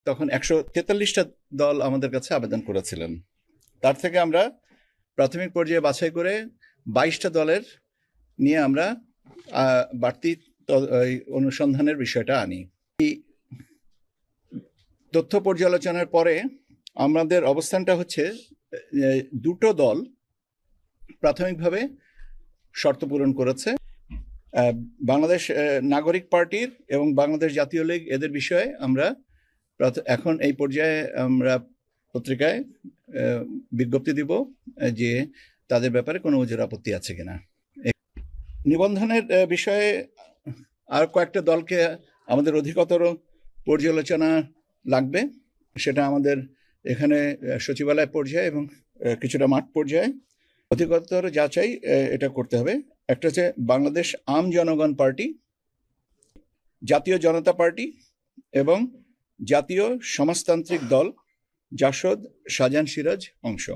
তখন 143টা দল আমাদের কাছে আবেদন করেছিলেন। তার থেকে আমরা প্রাথমিক পর্যায়ে বাছাই করে 22টা দলের নিয়ে আমরা বাড়তি অনুসন্ধানের বিষয়টা আনি। এই তথ্য পর্যালোচনার পরে আমাদের অবস্থানটা হচ্ছে দুটো দল প্রাথমিকভাবে শর্ত পূরণ করেছে। বাংলাদেশ নাগরিক পার্টির এবং বাংলাদেশ জাতীয় লীগ, এদের বিষয়ে আমরা এখন এই পর্যায়ে আমরা পত্রিকায় বিজ্ঞপ্তি দিব যে তাদের ব্যাপারে কোনো ওজোর আপত্তি আছে কিনা। নিবন্ধনের বিষয়ে আর কয়েকটা দলকে আমাদের অধিকতর পর্যালোচনা লাগবে। সেটা আমাদের এখানে সচিবালয় পর্যায়ে এবং কিছুটা মাঠ পর্যায়ে অধিকতর যাচাই এটা করতে হবে। একটা হচ্ছে বাংলাদেশ আম জনগণ পার্টি, জাতীয় জনতা পার্টি এবং জাতীয় সমাজতান্ত্রিক দল জাসদ শাহজাহান সিরাজ অংশ।